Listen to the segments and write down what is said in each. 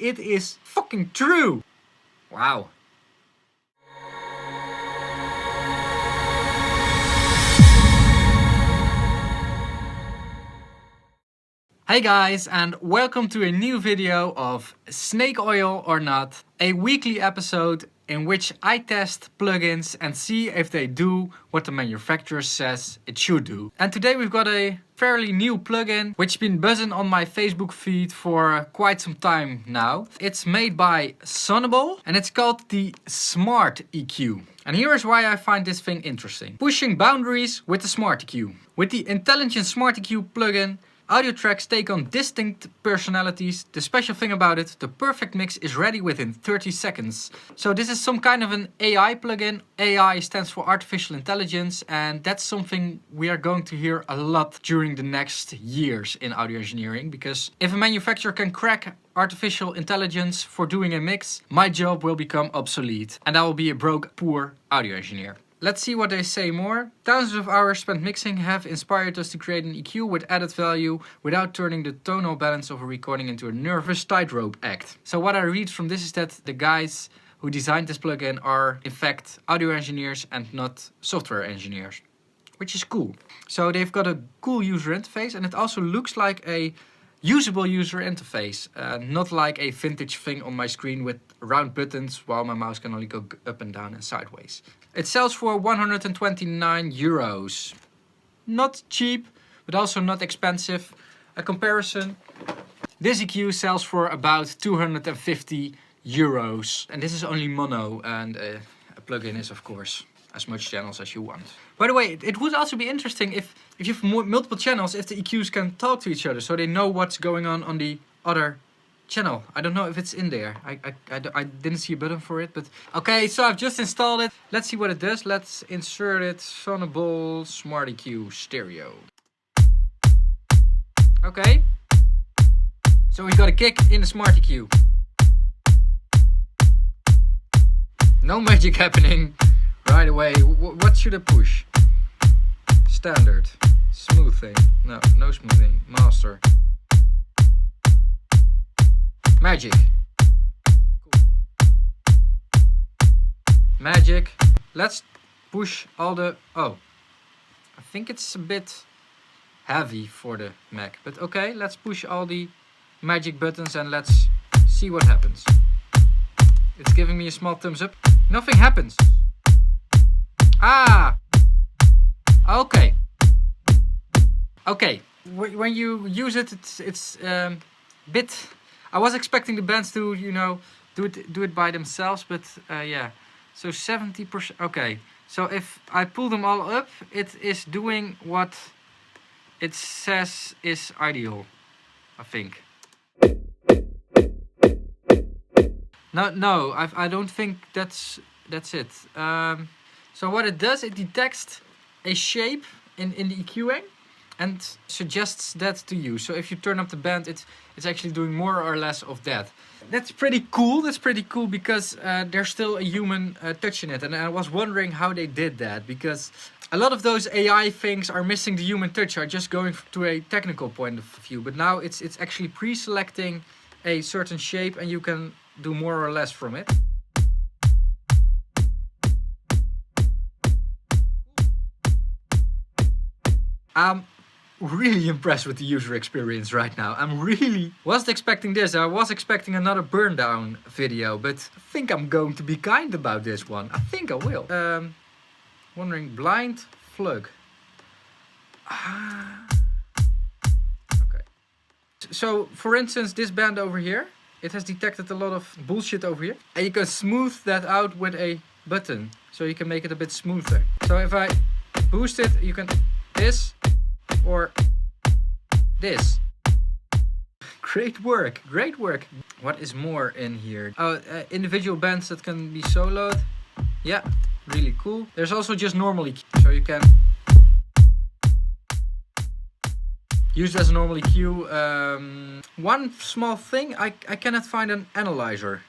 it is fucking true. Wow. Hey guys, and welcome to a new video of Snake Oil or Not, a weekly episode in which I test plugins and see if they do what the manufacturer says it should do. And today we've got a fairly new plugin which has been buzzing on my Facebook feed for quite some time now. It's made by Sonible and it's called the Smart EQ. And here is why I find this thing interesting. Pushing boundaries with the Smart EQ. With the Intelligent Smart EQ plugin, audio tracks take on distinct personalities. The special thing about it, the perfect mix is ready within 30 seconds. So this is some kind of an AI plugin. AI stands for artificial intelligence, and that's something we are going to hear a lot during the next years in audio engineering, because if a manufacturer can crack artificial intelligence for doing a mix, my job will become obsolete and I will be a broke, poor audio engineer. Let's see what they say more. Thousands of hours spent mixing have inspired us to create an EQ with added value without turning the tonal balance of a recording into a nervous tightrope act. So what I read from this is that the guys who designed this plugin are in fact audio engineers and not software engineers, which is cool. So they've got a cool user interface and it also looks like a usable user interface, not like a vintage thing on my screen with round buttons while my mouse can only go up and down and sideways. It sells for 129 euros. Not cheap, but also not expensive. A comparison, this EQ sells for about 250 euros. And this is only mono, and a plugin is of course as much channels as you want. By the way, it would also be interesting if you have multiple channels, if the EQs can talk to each other so they know what's going on the other channel. I don't know if it's in there. I didn't see a button for it, but okay, so I've just installed it. Let's see what it does. Let's insert it. Sonible Smart EQ Stereo. Okay. So we've got a kick in the Smart EQ. No magic happening right away. What should I push? Standard. Smoothing. No smoothing. Master. Magic. Cool. Magic. Let's push all the... Oh. I think it's a bit heavy for the Mac. But okay, let's push all the magic buttons and let's see what happens. It's giving me a small thumbs up. Nothing happens. Ah! Okay. Okay. When you use it, it's bit... I was expecting the bands to, you know, do it by themselves, but yeah. So 70%. Okay. So if I pull them all up, it is doing what it says is ideal, I think. No, I don't think that's it. So what it does, it detects a shape in the EQing and suggests that to you. So if you turn up the band, it's actually doing more or less of that. That's pretty cool. That's pretty cool because there's still a human touch in it. And I was wondering how they did that, because a lot of those AI things are missing the human touch, are just going to a technical point of view. But now it's actually pre-selecting a certain shape and you can do more or less from it. I'm really impressed with the user experience right now. Wasn't expecting this. I was expecting another burn down video, but I think I'm going to be kind about this one. I think I will. Wondering, blind plug. Okay. So for instance, this band over here, it has detected a lot of bullshit over here. And you can smooth that out with a button. So you can make it a bit smoother. So if I boost it, you can this or this. Great work, great work. What is more in here? Oh, individual bands that can be soloed. Yeah, really cool. There's also just normal EQ. So you can use it as a normal EQ. One small thing, I cannot find an analyzer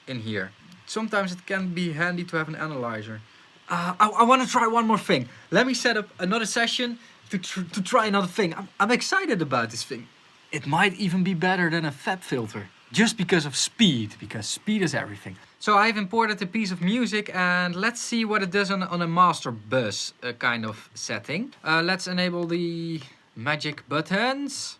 in here. Sometimes it can be handy to have an analyzer. I want to try one more thing. Let me set up another session to try another thing. I'm excited about this thing. It might even be better than a FAB filter. just because of speed, because speed is everything. So I've imported a piece of music and let's see what it does on a master bus kind of setting. Let's enable the magic buttons.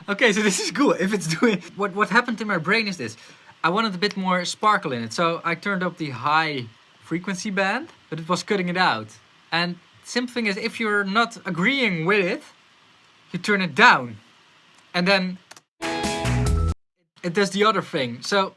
Okay, so this is cool. If it's doing... What happened in my brain is this. I wanted a bit more sparkle in it. So I turned up the high frequency band, but it was cutting it out. And simple thing is, if you're not agreeing with it, you turn it down. And then it does the other thing. So...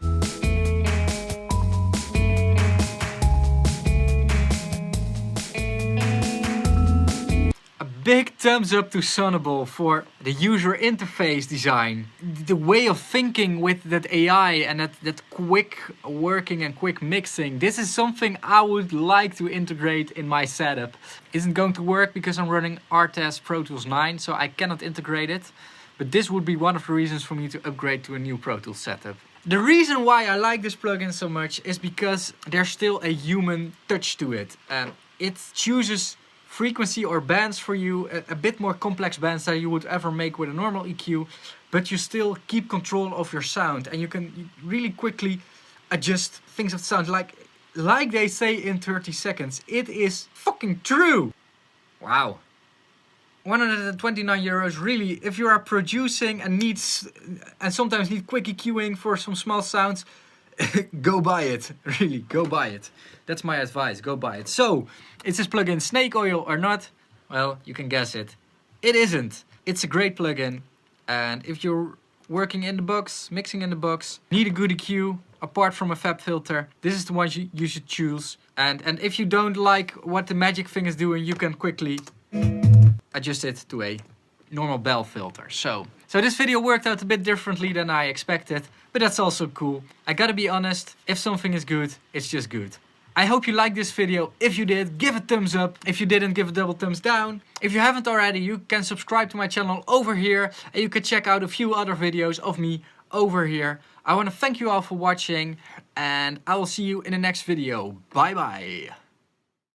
big thumbs up to Sonible for the user interface design. The way of thinking with that AI and that quick working and quick mixing. This is something I would like to integrate in my setup. Isn't going to work because I'm running RTS Pro Tools 9, so I cannot integrate it. But this would be one of the reasons for me to upgrade to a new Pro Tools setup. The reason why I like this plugin so much is because there's still a human touch to it. It chooses frequency or bands for you, a bit more complex bands than you would ever make with a normal EQ, but you still keep control of your sound and you can really quickly adjust things of sound like they say in 30 seconds. It is fucking true! Wow. 129 euros, really, if you are producing and sometimes need quick EQing for some small sounds, go buy it. Really, go buy it. That's my advice, go buy it. So, is this plugin snake oil or not? Well, you can guess it. It isn't. It's a great plugin. And if you're working in the box, mixing in the box, need a good EQ, apart from a fab filter, this is the one you should choose. And if you don't like what the magic thing is doing, you can quickly adjust it to a normal bell filter. So this video worked out a bit differently than I expected, but that's also cool. I gotta be honest, if something is good, it's just good. I hope you liked this video. If you did, give a thumbs up. If you didn't, give a double thumbs down. If you haven't already, you can subscribe to my channel over here, and you can check out a few other videos of me over here. I want to thank you all for watching, and I will see you in the next video. Bye bye.